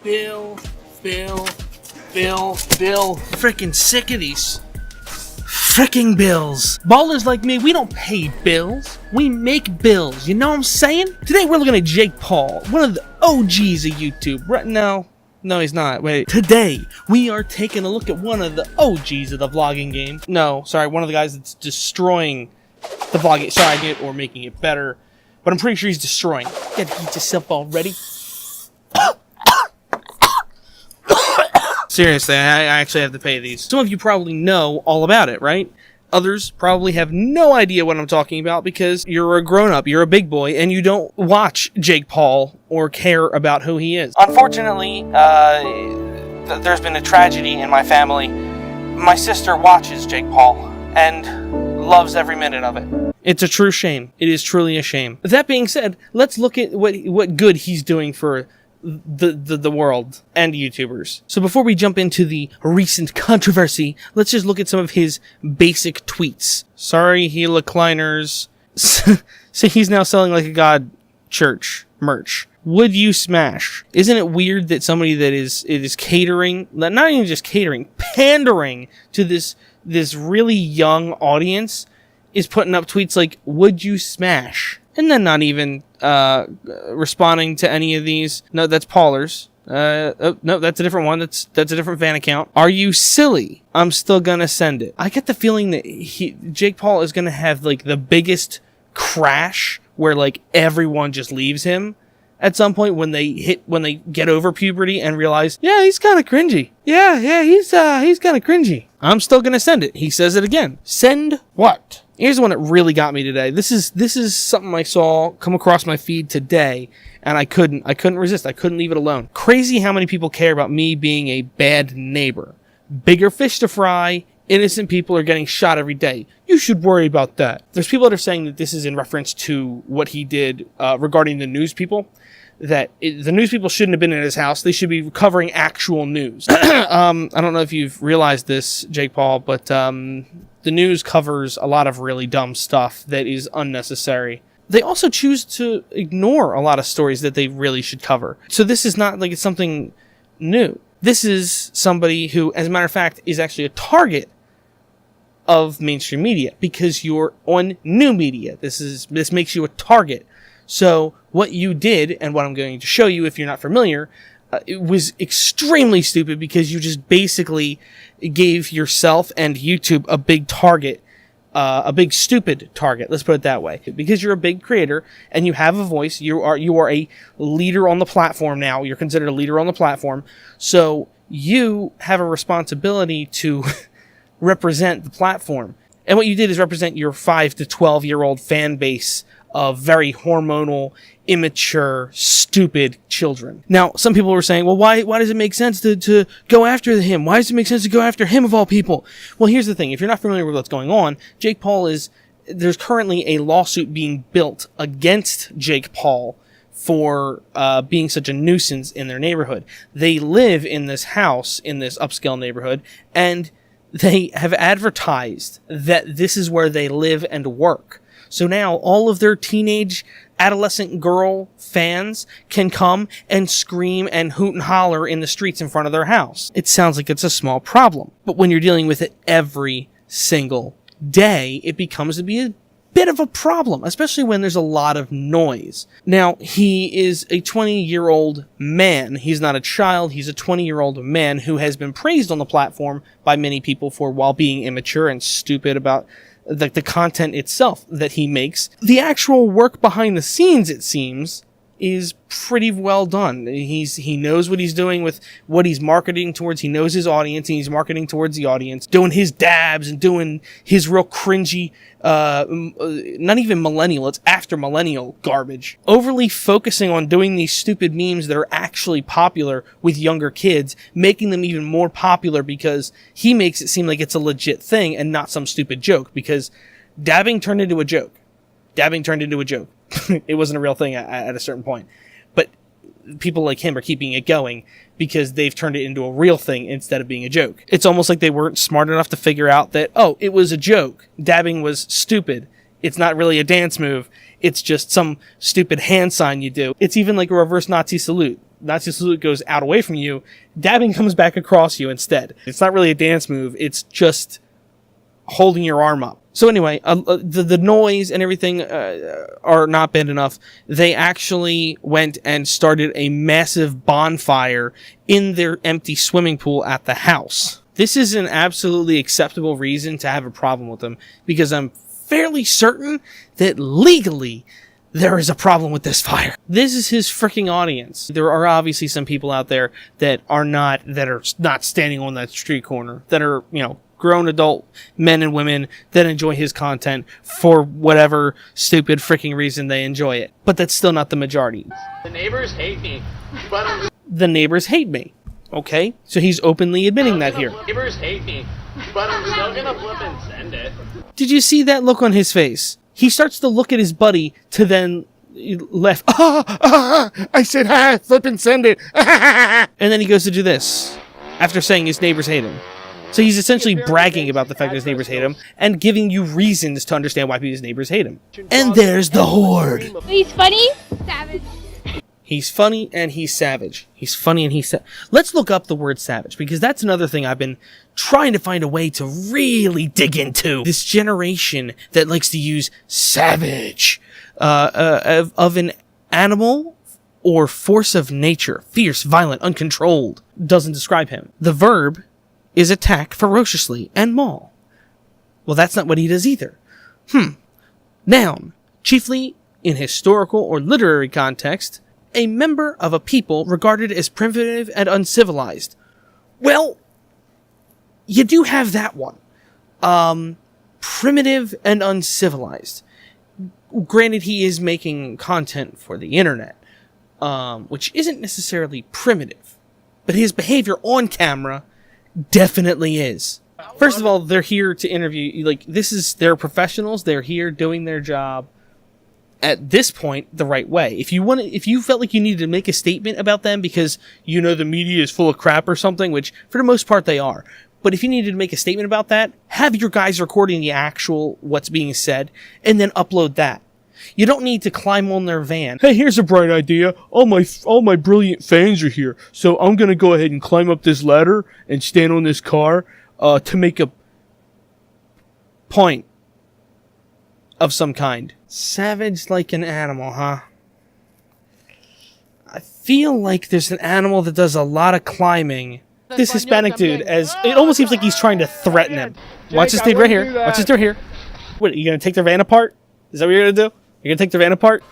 Bill. Freaking sick of these freaking bills. Ballers like me, we don't pay bills. We make bills. You know what I'm saying? Today we're looking at Jake Paul, one of the OGs of YouTube. Right now. No, he's not. Wait. Today, we are taking a look at one of the OGs of the vlogging game. No, sorry, one of the guys that's destroying the vlogging. Sorry, I get it, or making it better. But I'm pretty sure he's destroying. You gotta get yourself all ready. Seriously, I actually have to pay these. Some of you probably know all about it, right? Others probably have no idea what I'm talking about because you're a grown-up, you're a big boy, and you don't watch Jake Paul or care about who he is. Unfortunately, there's been a tragedy in my family. My sister watches Jake Paul and loves every minute of it. It's a true shame. It is truly a shame. That being said, let's look at what good he's doing for the world and YouTubers. So before we jump into the recent controversy, let's just look at some of his basic tweets. Sorry, Gila Kleiners. So he's now selling like a god church merch. Would you smash? Isn't it weird that somebody that is catering, not even just catering, pandering to this really young audience is putting up tweets like, would you smash? And then not even responding to any of these. No, that's Paulers. Oh, no, that's a different one. That's a different fan account. Are you silly? I'm still gonna send it. I get the feeling that Jake Paul is gonna have like the biggest crash where like everyone just leaves him at some point when they get over puberty and realize, yeah, he's kind of cringy. Yeah, he's kind of cringy. I'm still gonna send it. He says it again. Send what? Here's the one that really got me today. This is something I saw come across my feed today, and I couldn't resist. I couldn't leave it alone. Crazy how many people care about me being a bad neighbor. Bigger fish to fry. Innocent people are getting shot every day. You should worry about that. There's people that are saying that this is in reference to what he did regarding the news people. That the news people shouldn't have been in his house. They should be covering actual news. I don't know if you've realized this, Jake Paul, but the news covers a lot of really dumb stuff that is unnecessary. They also choose to ignore a lot of stories that they really should cover. So this is not like it's something new. This is somebody who, as a matter of fact, is actually a target of mainstream media because you're on new media. This makes you a target. So what you did, and what I'm going to show you if you're not familiar, it was extremely stupid because you just basically gave yourself and YouTube a big target, a big stupid target. Let's put it that way. Because you're a big creator and you have a voice, you are a leader on the platform now. You're considered a leader on the platform. So you have a responsibility to represent the platform. And what you did is represent your 5 to 12-year-old fan base of very hormonal, immature, stupid children. Now, some people were saying, well, why does it make sense to go after him? Why does it make sense to go after him of all people? Well, here's the thing. If you're not familiar with what's going on, Jake Paul there's currently a lawsuit being built against Jake Paul for being such a nuisance in their neighborhood. They live in this house in this upscale neighborhood, and they have advertised that this is where they live and work. So now all of their teenage adolescent girl fans can come and scream and hoot and holler in the streets in front of their house. It sounds like it's a small problem, but when you're dealing with it every single day, it becomes to be a bit of a problem, especially when there's a lot of noise. Now, he is a 20-year-old man. He's not a child. He's a 20-year-old man who has been praised on the platform by many people for while being immature and stupid about the content itself that he makes. The actual work behind the scenes, it seems, is pretty well done. He knows what he's doing with what he's marketing towards. He knows his audience, and he's marketing towards the audience, doing his dabs and doing his real cringy, not even millennial, it's after millennial garbage. Overly focusing on doing these stupid memes that are actually popular with younger kids, making them even more popular because he makes it seem like it's a legit thing and not some stupid joke, because dabbing turned into a joke. It wasn't a real thing at a certain point. But people like him are keeping it going because they've turned it into a real thing instead of being a joke. It's almost like they weren't smart enough to figure out that, oh, it was a joke. Dabbing was stupid. It's not really a dance move. It's just some stupid hand sign you do. It's even like a reverse Nazi salute, Nazi salute goes out away from you, dabbing comes back across you instead. It's not really a dance move, it's just holding your arm up. So anyway, the noise and everything are not bad enough. They actually went and started a massive bonfire in their empty swimming pool at the house. This is an absolutely acceptable reason to have a problem with them, because I'm fairly certain that legally there is a problem with this fire. This is his freaking audience. There are obviously some people out there that are not standing on that street corner, that are, you know, grown adult men and women that enjoy his content for whatever stupid freaking reason they enjoy it. But that's still not the majority. The neighbors hate me, The neighbors hate me. Okay? So he's openly admitting that here. Neighbors hate me, but I'm still gonna flip and send it. Did you see that look on his face? He starts to look at his buddy to then left. I said, flip and send it. And then he goes to do this after saying his neighbors hate him. So he's essentially bragging about the fact that his neighbors hate him and giving you reasons to understand why his neighbors hate him. And there's the horde. He's funny, savage. He's funny and he's savage. He's funny and he's Let's look up the word savage, because that's another thing I've been trying to find a way to really dig into. This generation that likes to use savage of an animal or force of nature. Fierce, violent, uncontrolled. Doesn't describe him. The verb is attack ferociously and maul. Well, that's not what he does either. Noun, chiefly in historical or literary context, a member of a people regarded as primitive and uncivilized. Well, you do have that one. Primitive and uncivilized. Granted, he is making content for the internet, which isn't necessarily primitive, but his behavior on camera definitely is. First of all, they're here to interview, like, they're professionals, they're here doing their job at this point the right way. If you felt like you needed to make a statement about them because you know the media is full of crap or something, which for the most part they are, but if you needed to make a statement about that, have your guys recording the actual what's being said and then upload that. You don't need to climb on their van. Hey, here's a bright idea. All my brilliant fans are here, so I'm gonna go ahead and climb up this ladder and stand on this car to make a point of some kind. Savage like an animal, huh? I feel like there's an animal that does a lot of climbing. This Hispanic dude, as it almost seems like he's trying to threaten him. Watch this dude right here. Watch this dude here. What, are you gonna take their van apart? Is that what you're gonna do? You're gonna take their van apart?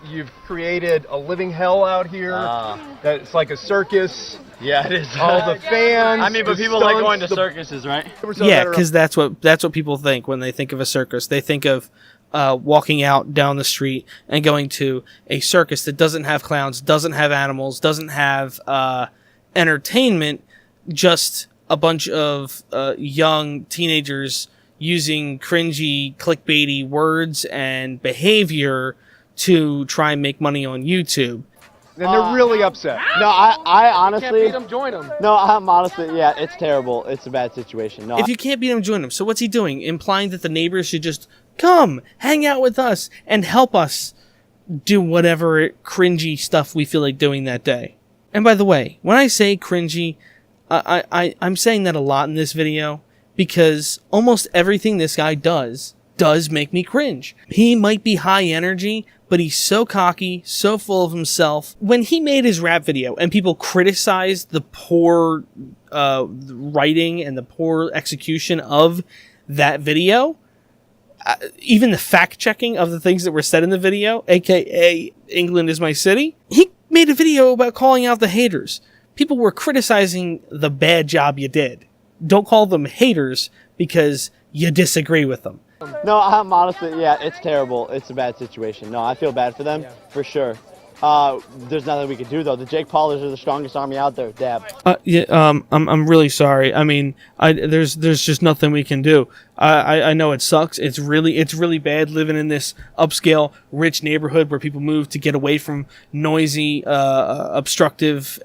You've created a living hell out here. That's like a circus. Yeah, it is. All the fans. I mean, but people like going to circuses, right? Yeah, because that's what people think when they think of a circus. They think of walking out down the street and going to a circus that doesn't have clowns, doesn't have animals, doesn't have entertainment, just a bunch of young teenagers using cringy, clickbaity words and behavior to try and make money on YouTube. And they're really upset. No, I honestly... Can't beat them, join them. No, I'm honestly, yeah, it's terrible. It's a bad situation. No. If you can't beat him, join him. So what's he doing? Implying that the neighbors should just come, hang out with us, and help us do whatever cringy stuff we feel like doing that day. And by the way, when I say cringy, I'm saying that a lot in this video, because almost everything this guy does make me cringe. He might be high energy, but he's so cocky, so full of himself. When he made his rap video and people criticized the poor writing and the poor execution of that video, even the fact-checking of the things that were said in the video, aka England is my city, he made a video about calling out the haters. People were criticizing the bad job you did. Don't call them haters because you disagree with them. No, I'm honestly, yeah, it's terrible. It's a bad situation. No, I feel bad for them, for sure. There's nothing we can do, though. The Jake Paulers are the strongest army out there. Dab. I'm really sorry. I mean, there's just nothing we can do. I know it sucks. It's really bad living in this upscale, rich neighborhood where people move to get away from noisy, obstructive,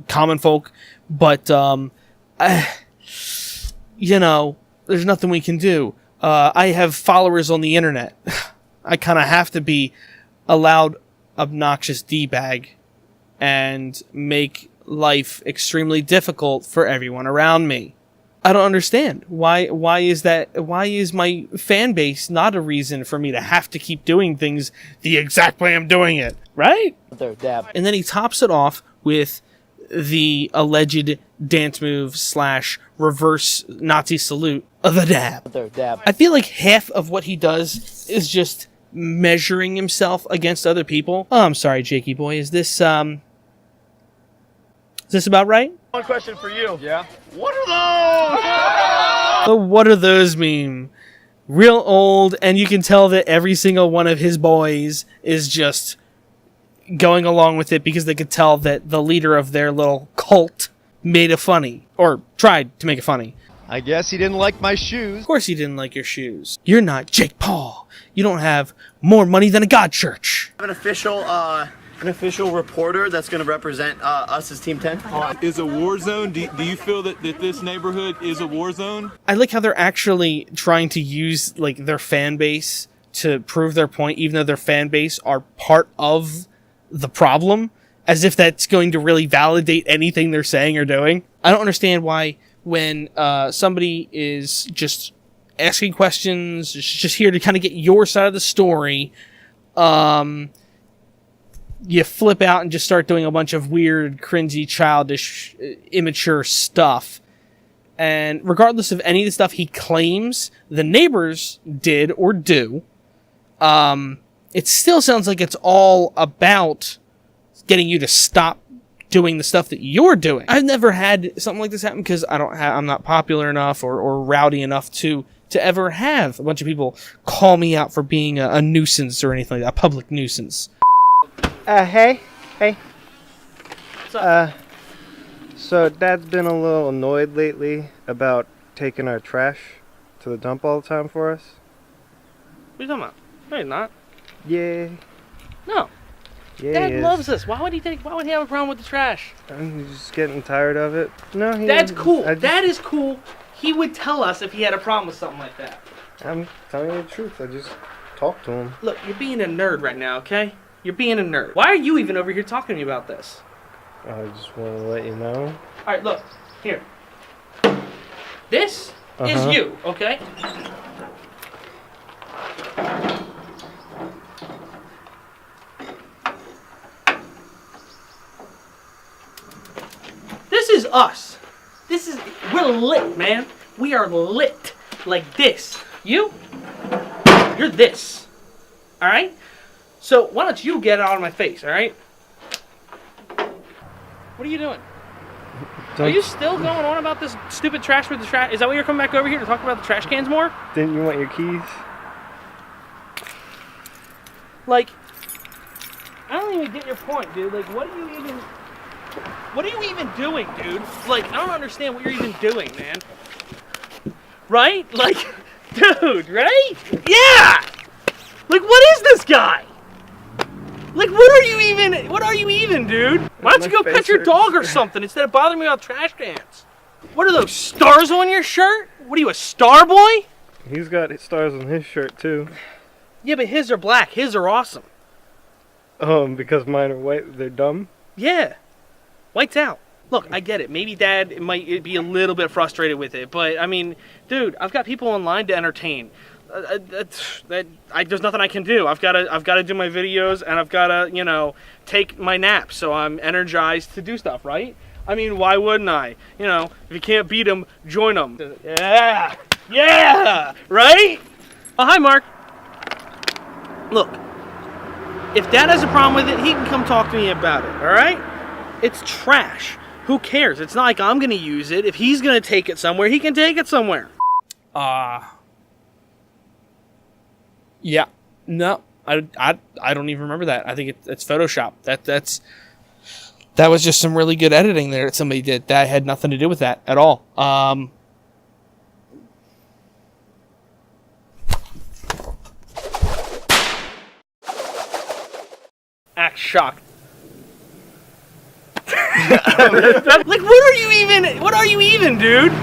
common folk. But, you know, there's nothing we can do. I have followers on the internet. I kind of have to be a loud, obnoxious D-bag and make life extremely difficult for everyone around me. I don't understand. Why is that? Why is my fan base not a reason for me to have to keep doing things the exact way I'm doing it, right? There, dab. And then he tops it off with the alleged dance move / reverse Nazi salute of the dab. There, dab. I feel like half of what he does is just measuring himself against other people. Oh, I'm sorry, Jakey boy. Is this about right? One question for you. Yeah. What are those? The what are those meme? Real old, and you can tell that every single one of his boys is just going along with it because they could tell that the leader of their little cult made it funny, or tried to make it funny. I guess he didn't like my shoes. Of course he didn't like your shoes. You're not Jake Paul. You don't have more money than a god church. An official reporter that's going to represent us as Team 10. Is a war zone? Do you feel that this neighborhood is a war zone? I like how they're actually trying to use like their fan base to prove their point, even though their fan base are part of the problem, as if that's going to really validate anything they're saying or doing. I don't understand why when somebody is just asking questions, just here to kind of get your side of the story, you flip out and just start doing a bunch of weird, cringy, childish, immature stuff. And regardless of any of the stuff he claims the neighbors did or do, it still sounds like it's all about getting you to stop doing the stuff that you're doing. I've never had something like this happen because I'm not popular enough or rowdy enough to ever have a bunch of people call me out for being a nuisance or anything like that, a public nuisance. Hey. What's up? So Dad's been a little annoyed lately about taking our trash to the dump all the time for us. What are you talking about? No, he's not. Yeah. No. Yeah, Dad he is. loves us. Why would he have a problem with the trash? I'm just getting tired of it. No, Dad's cool. I just- Dad is cool. He would tell us if he had a problem with something like that. I'm telling you the truth. I just talk to him. Look, you're being a nerd right now, okay? You're being a nerd. Why are you even over here talking to me about this? I just want to let you know. Alright, look. Here. This is you, okay? This is us. We're lit, man. We are lit like this. You're this. Alright? So why don't you get out of my face, alright? What are you doing? Are you still going on about this stupid trash with the trash? Is that why you're coming back over here to talk about the trash cans more? Didn't you want your keys? Like, I don't even get your point, dude. Like, what are you even doing, dude? Like, I don't understand what you're even doing, man. Right? Like, dude, right? Yeah! Like, what is this guy? Like, what are you even, dude? Why don't you go pet your dog or something instead of bothering me about trash cans? What are those stars on your shirt? What are you, a star boy? He's got stars on his shirt too. Yeah, but his are black. His are awesome. Because mine are white. They're dumb. Yeah. White's out. Look, I get it. Maybe Dad might be a little bit frustrated with it, but I mean, dude, I've got people online to entertain. There's nothing I can do. I've got to do my videos, and I've got to, take my naps, so I'm energized to do stuff, right? I mean, why wouldn't I? If you can't beat them, join them. Yeah, right? Oh, hi, Mark. Look, if Dad has a problem with it, he can come talk to me about it, all right? It's trash. Who cares? It's not like I'm going to use it. If he's going to take it somewhere, he can take it somewhere. Yeah. No, I don't even remember that. I think it's Photoshop. That was just some really good editing there that somebody did. That had nothing to do with that at all. Act shocked. Like, what are you even, dude?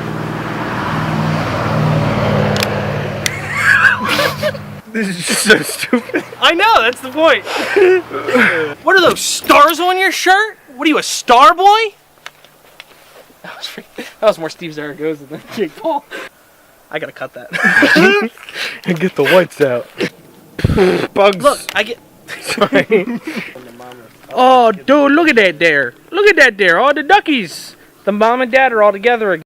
This is just so stupid. I know, that's the point. What are those stars on your shirt? What are you, a star boy? That was more Steve Zaragoza than Jake Paul. I gotta cut that. And get the whites out. Bugs. Look, I get. Sorry. Oh, dude, look at that there. Look at that there. All the duckies. The mom and dad are all together again.